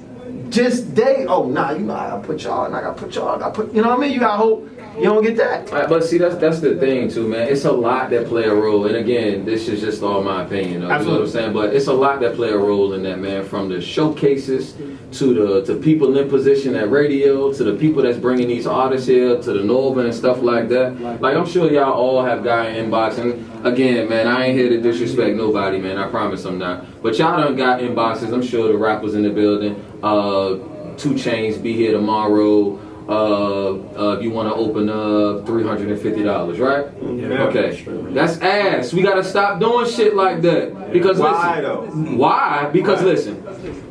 just you know, I gotta put y'all, and I gotta put y'all, you know what I mean? You gotta hope you don't get that. But see, that's the thing too, man. It's a lot that play a role, and again, this is just all my opinion. You know what I'm saying? But it's a lot that play a role in that, man. From the showcases to people in position at radio, to the people that's bringing these artists here, to the Nova and stuff like that. Like I'm sure y'all all have guy inbox, and again, man, I ain't here to disrespect nobody, man. I promise I'm not. But y'all done got inboxes. I'm sure the rappers in the building. 2 Chainz be here tomorrow. If you want to open up $350, right? Yeah. Okay, that's ass. We gotta stop doing shit like that. Because why? Because listen,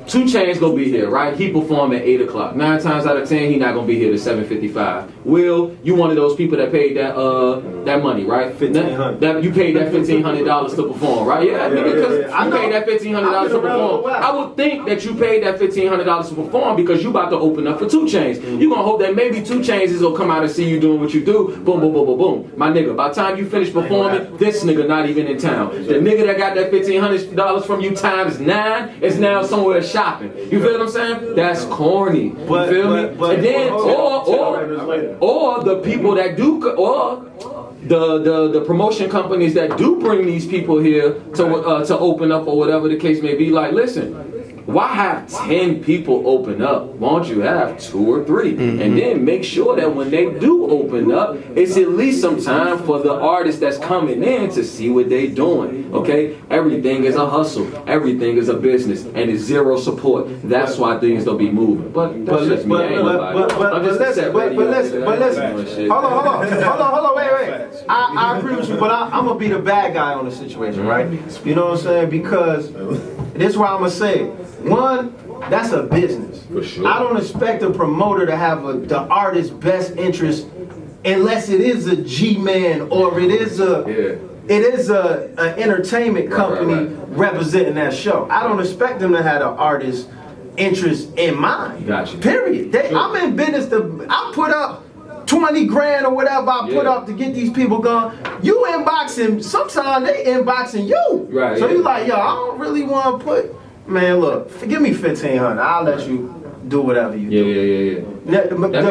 2 Chainz gonna be here, right? He perform at 8 o'clock. 9 times out of 10, he not gonna be here to 7:55. Will, you one of those people that paid that money, right? $1,500. That you paid that $1,500 to perform, right? Yeah, nigga, because you paid that $1,500 to perform. I would think that you paid that $1,500 to perform because you about to open up for 2 Chainz. You gonna hope that maybe 2 Chainz will come out and see you doing what you do. Boom, boom, boom, boom, boom. My nigga, by the time you finish performing, this nigga not even in town. The nigga that got that $1,500 from you times 9 is now somewhere shopping. You feel what I'm saying? That's corny. You feel me? And then, or the people that do, or the promotion companies that do bring these people here to open up or whatever the case may be. Like, listen, why have 10 people open up? Why don't you have 2 or 3? And then make sure that when they do open up, it's at least some time for the artist that's coming in to see what they doing. Okay? Everything is a hustle. Everything is a business. And it's zero support. That's why things don't be moving. But that's just me. But listen. Hold on, wait. I agree with you, but I'm gonna be the bad guy on the situation, right? You know what I'm saying? Because this is why I'm gonna say it. One, that's a business. For sure. I don't expect a promoter to have the artist's best interest unless it is a Gman or it is a entertainment company representing that show. I don't expect them to have the artist's interest in mind. Gotcha. Period. I'm in business I put up 20 grand or whatever I put up to get these people going. You inboxing, sometimes they inboxing you. Right. So you like, yo, I don't really want to put, man, look, give me $1,500. I'll let you do whatever you do. The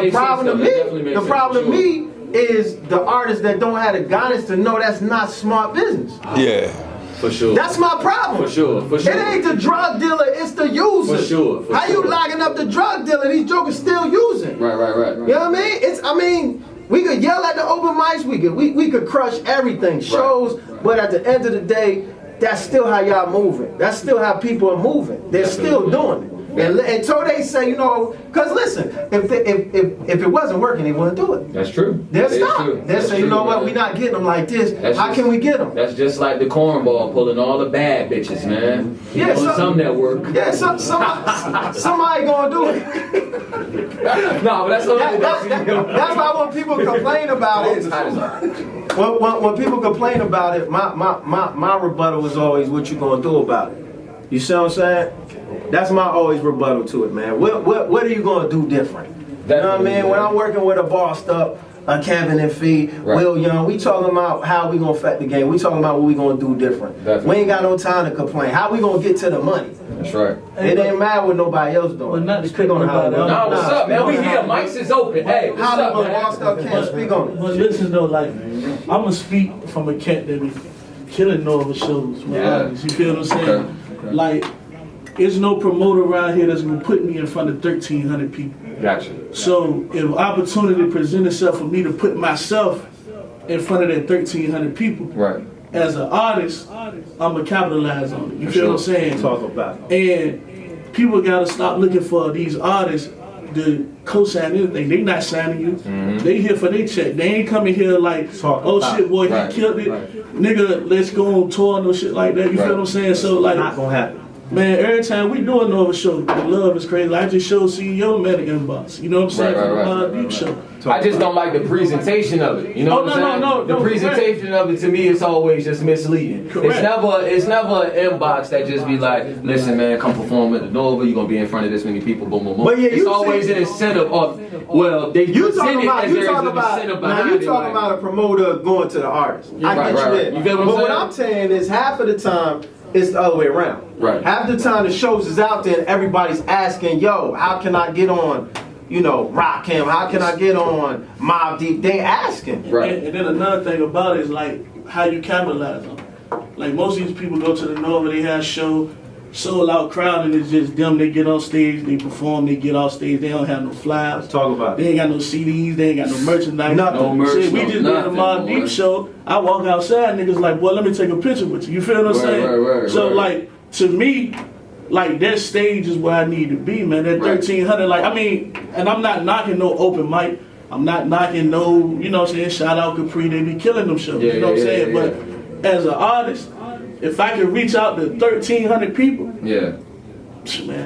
problem to me is the artists that don't have the guidance to know that's not smart business. Yeah. For sure. That's my problem. For sure. For sure. It ain't the drug dealer, it's the user. For sure. How you locking up the drug dealer? These jokers still using. Right. You know what I mean? We could yell at the open mics, we could crush everything, shows, but at the end of the day, that's still how y'all moving. That's still how people are moving. They're still doing it. And until they say, you know, because listen, if it wasn't working, they wouldn't do it. That's true. They'll stop. They'll say, you know what, we're not getting them like this. How can we get them? That's just like the cornball pulling all the bad bitches, man. Yeah, some that work. Yeah, somebody gonna do it. No, but that's that's why when people complain about it, when people complain about it, my rebuttal is always, what you gonna do about it? You see what I'm saying? That's my always rebuttal to it, man. What are you gonna do different? You know what I mean? When I'm working with a bossed up, a Kevin and Fee, Will Young, we talking about how we gonna affect the game. We talking about what we gonna do different. We ain't got no time to complain. How we gonna get to the money? That's right. It ain't matter what nobody else doing. Well, not to Speak on how. No, what's up, man? We here. Mics is open. Hey, what's up, man? Bossed up can't speak on it. But listen though, like, I'm gonna speak from a cat that be killing Nova shows. Man. You feel what I'm saying? Okay. Like, there's no promoter around here that's gonna put me in front of 1,300 people. Gotcha. So if opportunity presents itself for me to put myself in front of that 1,300 people, right, as an artist, I'm gonna capitalize on it. You feel what I'm saying? Talk about it. And people gotta stop looking for these artists to co-sign anything. They not signing you. They here for their check. They ain't coming here like, oh shit, boy, he killed it. Nigga, let's go on tour, no shit like that. You feel what I'm saying? So like, not gonna happen. Man, every time we do a Nova show, the love is crazy. I just showed CEO man the inbox. You know what I'm saying? From the deep show. I just don't like the presentation of it. You know what I'm saying? The presentation of it, to me, it's always just misleading. It's never an inbox that just be like, listen, man, come perform at the Nova. You're gonna be in front of this many people. Boom, boom, boom. But yeah, it's always an incentive of, well, they present it as there's an incentive behind it. Now you talking about a promoter going to the artist. I get you there. You feel what I'm saying? But what I'm saying is, half of the time, it's the other way around. Right. Half the time the shows is out there and everybody's asking, yo, how can I get on, you know, Rock Him? How can I get on Mobb Deep? They asking. Right. And then another thing about it is like how you capitalize on it. Like most of these people go to the Nova, they have show, sold out crowd, and it's just them. They get on stage, they perform, they get off stage. They don't have no flyers. Talk about it. They ain't got no CDs, they ain't got no merchandise. No merch. Shit, we just did the Mobb Deep show. I walk outside, niggas like, boy, let me take a picture with you. You feel what I'm saying? So like, to me, like that stage is where I need to be, man. That 1,300, like, I mean, and I'm not knocking no open mic. I'm not knocking no, you know what I'm saying, shout out Capri, they be killing them shows, you know what I'm saying? But as an artist, if I can reach out to 1,300 people, man,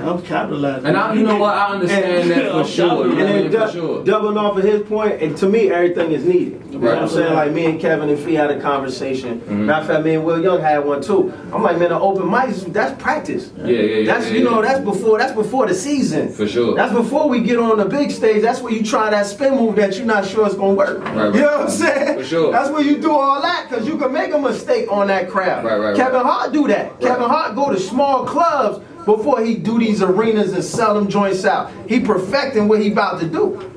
I'm capitalizing. And you know what, I understand that for sure. And then doubling off of his point, and to me, everything is needed. You know what I'm saying? Like me and Kevin and Fee had a conversation. Matter of fact, me and Will Young had one too. I'm like, man, the open mics, that's practice. That's before the season. For sure. That's before we get on the big stage. That's where you try that spin move that you're not sure it's gonna work. You know what I'm saying? For sure. That's where you do all that, because you can make a mistake on that crowd. Kevin Hart do that. Kevin Hart go to small clubs before he do these arenas and sell them joints out. He perfecting what he about to do.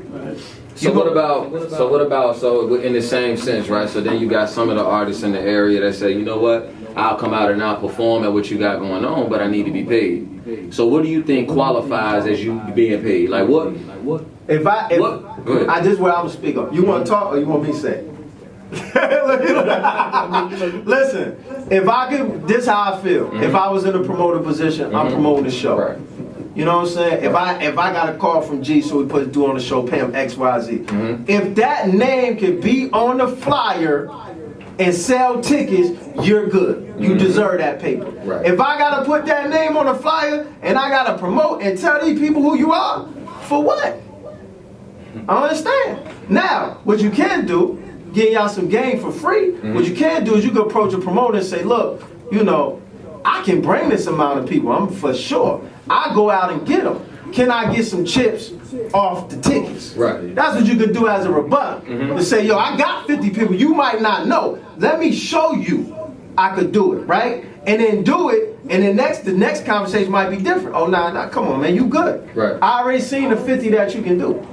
So what about in the same sense, right? So then you got some of the artists in the area that say, you know what, I'll come out and I'll perform at what you got going on, but I need to be paid. So what do you think qualifies as you being paid? Like what? This is what I'm gonna speak on. You want to talk or you want me to say? Listen, if I could, this how I feel. If I was in a promoter position, I'm promoting the show. You know what I'm saying? If I got a call from G, so we put do on the show, pay him XYZ. If that name can be on the flyer and sell tickets, you're good. You deserve that paper. If I gotta put that name on the flyer and I gotta promote and tell these people who you are, for what? I understand. Now, what you can do, getting y'all some game for free, what you can do is you can approach a promoter and say, look, you know, I can bring this amount of people, I'm for sure. I go out and get them. Can I get some chips off the tickets? That's what you could do as a rebuttal. To say, yo, I got 50 people, you might not know. Let me show you I could do it, right? And then do it, and then the next conversation might be different. Oh, nah, come on, man, you good. I already seen the 50 that you can do.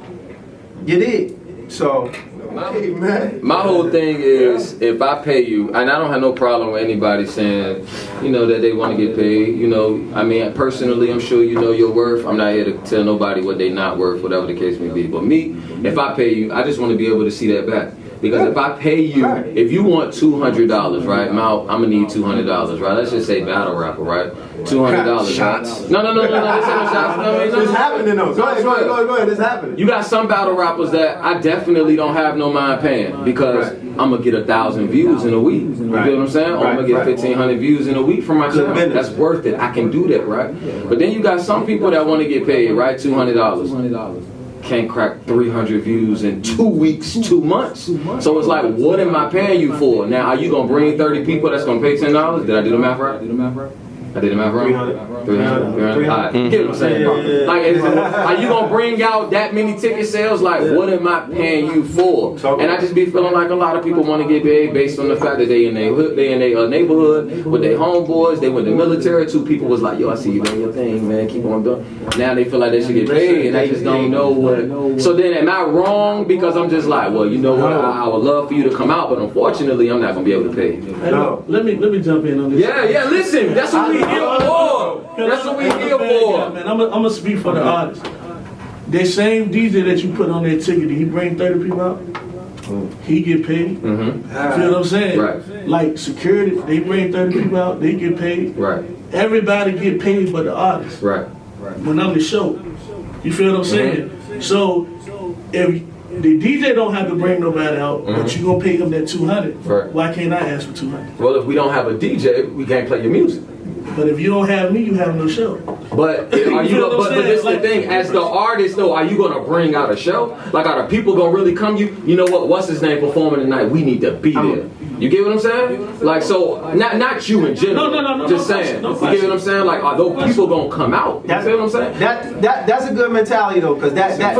You did. So, My whole thing is, if I pay you, and I don't have no problem with anybody saying, you know, that they want to get paid. You know, I mean, personally, I'm sure you know your worth. I'm not here to tell nobody what they not worth, whatever the case may be. But me, if I pay you, I just want to be able to see that back. Because if I pay you, if you want $200, right, I'm gonna need $200, right? Let's just say battle rapper, right? $200. Shots. No. This ain't no shots. It's happening though. Go ahead. It's happening. You got some battle rappers that I definitely don't have no mind paying because I'm gonna get 1,000 views in a week. You feel what I'm saying? Or I'm gonna get 1,500 views in a week from my channel. That's worth it. I can do that, right? But then you got some people that want to get paid, right? $200. Can't crack 300 views in 2 weeks, 2 months. So it's like, what am I paying you for? Now, are you gonna bring 30 people that's gonna pay $10? Did I do the math right? I did the math wrong? 300. All right. Get what I'm saying? Like, are you gonna bring out that many ticket sales? Like, what am I paying you for? And I just be feeling like a lot of people want to get paid based on the fact that they in their neighborhood with their homeboys. They went to the military. 2 people was like, yo, I see you doing your thing, man. Keep on doing. Now they feel like they should get paid, and I just don't know what. So then, am I wrong because I'm just like, well, you know what? I would love for you to come out, but unfortunately, I'm not gonna be able to pay. Hey, look, let me jump in on this. Yeah. Listen, that's what we here for. That's what we here for. Man, I'm gonna speak for the artist. That same DJ that you put on that ticket, did he bring 30 people out? He get paid. You feel what I'm saying? Right. Like security, they bring 30 people out, they get paid. Right. Everybody get paid but the artist. Right. When I'm the show. You feel what I'm saying? So if the DJ don't have to bring nobody out, but you gonna pay him that 200. Right. Why can't I ask for 200? Well, if we don't have a DJ, we can't play your music. But if you don't have me, you have no show. But are you? But this is the thing. As the artist, though, are you gonna bring out a show? Like, are the people gonna really come? You know what? What's his name performing tonight? We need to be there. You get what I'm saying? Like, so not you in general. No. Just saying. You get what I'm saying? Like, are those people gonna come out? You feel what I'm saying? That's a good mentality though, because that's how.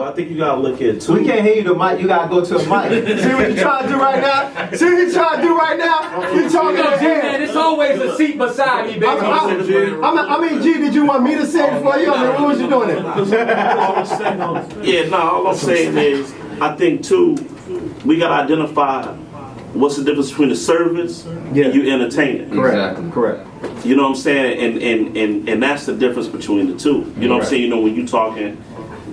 I think you gotta look at it too. We can't hear you, the mic. You gotta go to the mic. See what you trying to do right now? See what you trying to do right now? You talking to him? Man, it's always a seat beside me, baby. I mean, G, did you want me to say it for you? I mean, what was you doing there? All I'm saying is, I think too, we gotta identify what's the difference between the service and you entertaining. Correct. You know what I'm saying? And that's the difference between the two. You know what I'm saying? You know, when you talking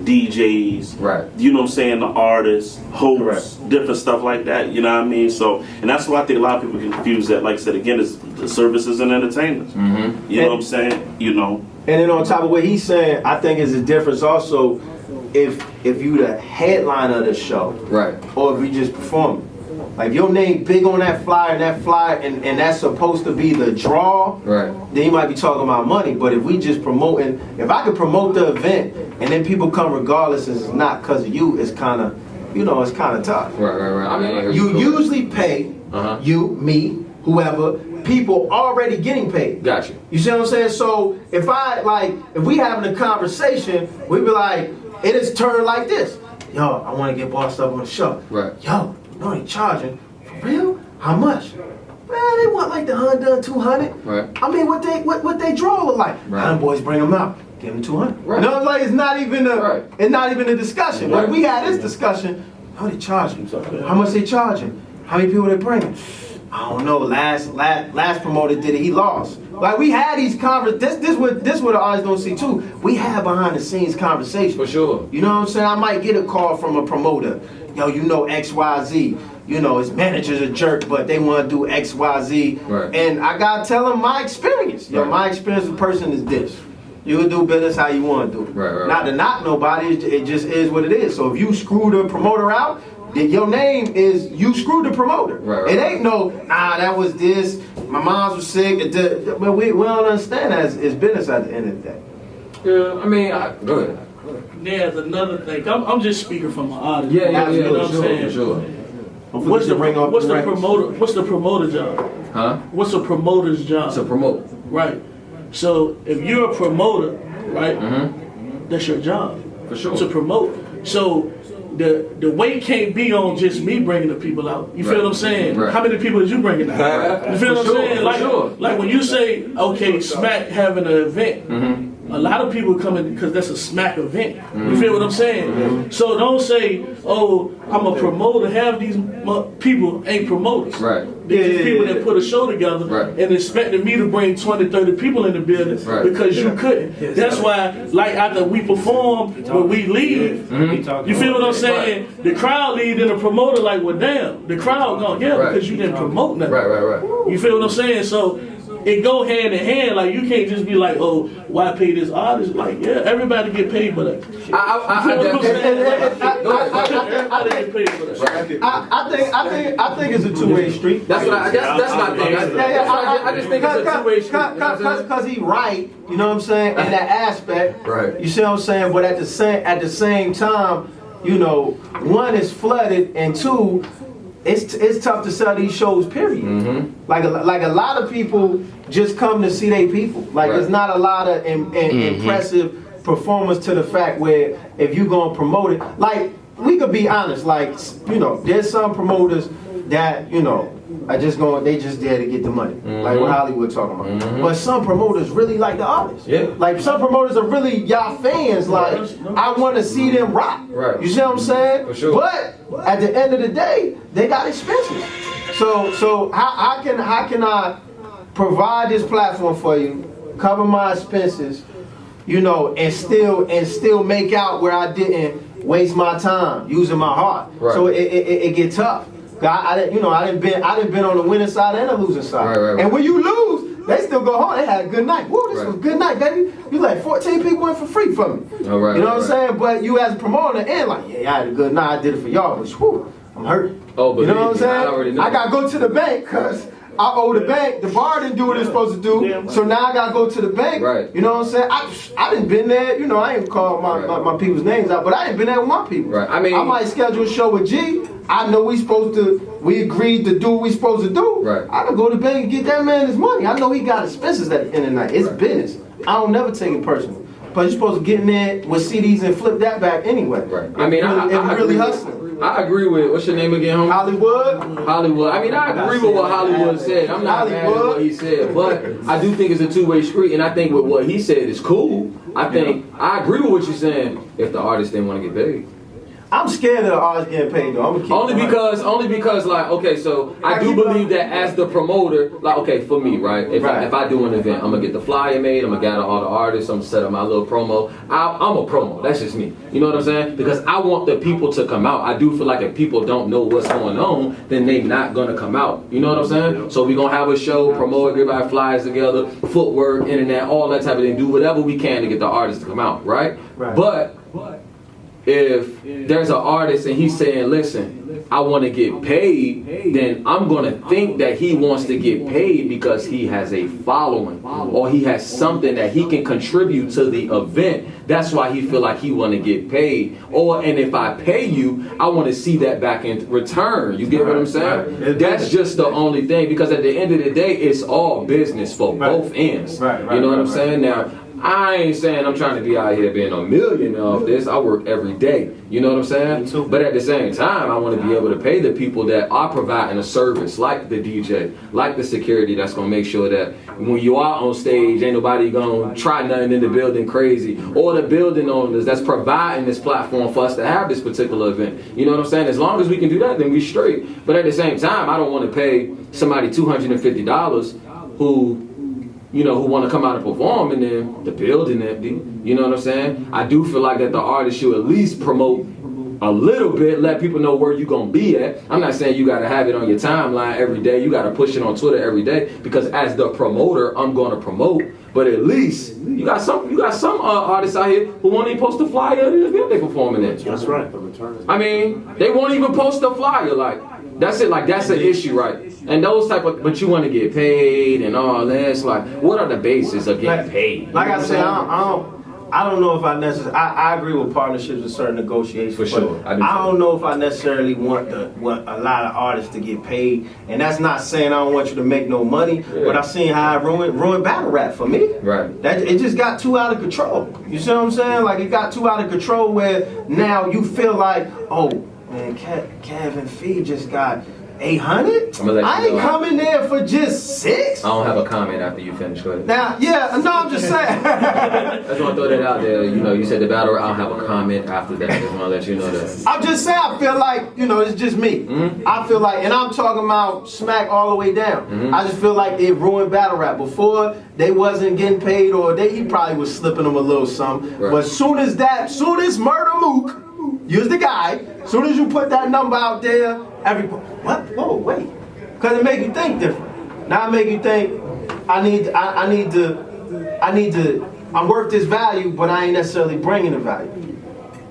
DJs, right? You know what I'm saying? The artists, hosts, different stuff like that. You know what I mean? So, and that's why I think a lot of people confuse that. Like I said, again, it's the services and entertainment. You know what I'm saying? You know. And then on top of what he's saying, I think is a difference also if you the headliner of the show, right? Or if you just perform. Like, if your name big on that flyer and that's supposed to be the draw, right? Then you might be talking about money. But if we just promoting, if I could promote the event and then people come regardless, and it's not because of you, it's kind of, it's kind of tough. Right. I mean, you usually pay you, me, whoever, people already getting paid. Gotcha. You see what I'm saying? So if we having a conversation, we be like, it is turned like this. Yo, I want to get bossed up on the show. Right. Yo, no, they charging. For real? How much? Man, they want like the 100, 200. Right. I mean, what they draw look like. Right. Them boys bring them out. Give them 200. Right. No, like it's not even a discussion. Right. But if we had this discussion, how they charging? How much they charging? How many people they bringing? I don't know. Last promoter did it. He lost. Like, we had these conversations. This what the artists don't see too. We have behind the scenes conversations. For sure. You know what I'm saying? I might get a call from a promoter. Yo, you know XYZ. You know, his manager's a jerk, but they want to do XYZ. Right. And I gotta tell them my experience. Yo, my experience with person is this. You can do business how you want to do it. Right. Not to knock nobody, it just is what it is. So if you screw the promoter out, then your name is you screwed the promoter. Right. It ain't that was this, my mom was sick. But we don't understand that it's business at the end of the day. Yeah, I mean, go ahead. There's another thing. I'm just speaking from an artist. Yeah, you know what I'm saying? For sure. What's the promoter job? Huh? What's a promoter's job? To promote. Right. So if you're a promoter, right, that's your job. For sure. To promote. So the weight can't be on just me bringing the people out. You feel what I'm saying? Right. How many people is you bringing out? You feel what I'm saying? Like when you say, okay, Smack having an event, a lot of people come in because that's a smack event. You feel what I'm saying? So don't say, oh, I'm a promoter. Half these people ain't promoters. Right. They're just people that put a show together and expected me to bring 20, 30 people in the building because you couldn't. That's why, like after we perform, when we leave, you feel what I'm saying? The crowd leaves and the promoter like, well, damn, the crowd gone, because you didn't promote nothing. Right. You feel what I'm saying? So it go hand in hand. Like you can't just be like, oh, why pay this artist? Like, yeah, everybody get paid for that. I think it's a two-way street. That's my thing. I just think it's a two-way street. Cause he right, you know what I'm saying, in that aspect. Right. You see what I'm saying? But at the same time, you know, one is flooded, and two, it's tough to sell these shows. Period. Like a lot of people just come to see their people. Like there's not a lot of impressive performance to the fact where if you gonna promote it, like we could be honest, like you know, there's some promoters that you know are just they just there to get the money, like what Hollywood talking about. But some promoters really like the artists. Like some promoters are really y'all fans. Like I want to see them rock. You see what I'm saying? For sure. But at the end of the day, they got expenses. So how can I provide this platform for you, cover my expenses, you know, and still make out where I didn't waste my time using my heart. So it get tough. I didn't been on the winning side and the losing side. And when you lose, they still go home. They had a good night. Woo, this was a good night, baby. You like 14 people in for free from me. You know what I'm saying? But you as a promoter and like, yeah, I had a good night. I did it for y'all, but whew, I'm hurt. You know what I'm saying? I gotta go to the bank because I owe the bank. The bar didn't do what it's supposed to do, so now I gotta go to the bank. You know what I'm saying? I didn't been there. You know, I ain't called my people's names out, but I ain't been there with my people. I mean, I might schedule a show with G. I know we agreed to do what we supposed to do. I can go to the bank and get that man his money. I know he got expenses at the end of the night. It's business. I don't never take it personal. But you're supposed to get in there with CDs and flip that back anyway. I mean, I'm really hustling. I agree with, what's your name again, homie? Hollywood. I mean, I agree with what Hollywood said. I'm not mad at what he said, but I do think it's a two-way street, and I think with what he said is cool. I agree with what you're saying if the artist didn't want to get paid. I'm scared of the artists getting paid though. Only because like, okay, so I do believe that as the promoter, like, okay, for me, right? If I do an event, I'm gonna get the flyer made, I'm gonna gather all the artists, I'm gonna set up my little promo. I'm a promo, that's just me. You know what I'm saying? Because I want the people to come out. I do feel like if people don't know what's going on, then they not gonna come out. You know what I'm saying? So we're gonna have a show, promote, everybody flies together, footwork, internet, all that type of thing. Do whatever we can to get the artists to come out, right? But if there's an artist and he's saying, listen, I want to get paid, then I'm going to think that he wants to get paid because he has a following or he has something that he can contribute to the event. That's why he feel like he want to get paid. And if I pay you, I want to see that back in return. You get what I'm saying? That's just the only thing, because at the end of the day, it's all business for both ends. You know what I'm saying? Now, I ain't saying I'm trying to be out here being a millionaire off this. I work every day. You know what I'm saying? But at the same time, I want to be able to pay the people that are providing a service, like the DJ, like the security that's going to make sure that when you are on stage, ain't nobody going to try nothing in the building crazy, or the building owners that's providing this platform for us to have this particular event. You know what I'm saying? As long as we can do that, then we straight. But at the same time, I don't want to pay somebody $250 who want to come out and perform and then the building empty. You know what I'm saying? I do feel like that the artist should at least promote a little bit, let people know where you're going to be at. I'm not saying you got to have it on your timeline every day. You got to push it on Twitter every day, because as the promoter, I'm going to promote. But at least you got some artists out here who won't even post a flyer of the event they performing at. That's right. I mean, they won't even post a flyer. Like, that's it. Like, that's an issue, right? And those type of, but you want to get paid and all that. It's like, what are the bases of getting paid? Like I said, I don't know if I necessarily. I agree with partnerships and certain negotiations. For sure, I don't know if I necessarily want a lot of artists to get paid. And that's not saying I don't want you to make no money, but I seen how it ruined battle rap for me. That it just got too out of control. You see what I'm saying? Like, it got too out of control where now you feel like, oh man, Kevin Fee just got 800? I'ma let you I ain't know. coming there for just 6. I don't have a comment after you finish. Go ahead. Now, yeah, no, I'm just saying. I just want to throw that out there. You know, you said the battle rap. I don't have a comment after that. I just want to let you know that. I'm just saying, I feel like, it's just me. I feel like, and I'm talking about smack all the way down. I just feel like it ruined battle rap. Before, they wasn't getting paid, or he probably was slipping them a little something. Right. But soon as Murder Mook, you's the guy, soon as you put that number out there, everybody, what? Whoa, wait. Because it make you think different. Now it make you think, I'm worth this value, but I ain't necessarily bringing the value.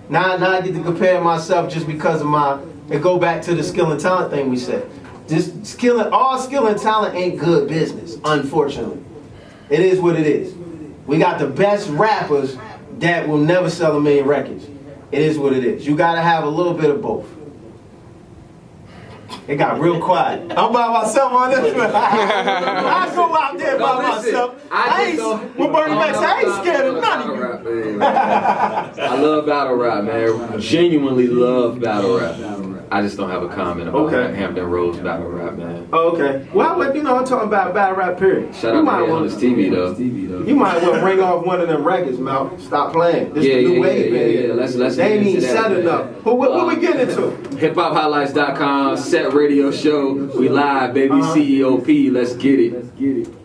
Now I get to compare myself just because of and go back to the skill and talent thing we said. All skill and talent ain't good business, unfortunately. It is what it is. We got the best rappers that will never sell 1 million records. It is what it is. You gotta have a little bit of both. It got real quiet. I'm by myself on this one. I go out there by myself. With Bernie Mac, I ain't scared of none of you. I love battle rap, man. Genuinely love battle rap. I just don't have a comment about Hampton Roads battle rap, man. Okay. Well, I'm talking about battle rap, period. Shout out to on this TV, though. You might want to ring off one of them records, Mal. Stop playing. This is the new wave in here. Let's they ain't even set it up. What we getting into? HipHopHighlights.com, set radio show. We live, baby. CEOP. Let's get it.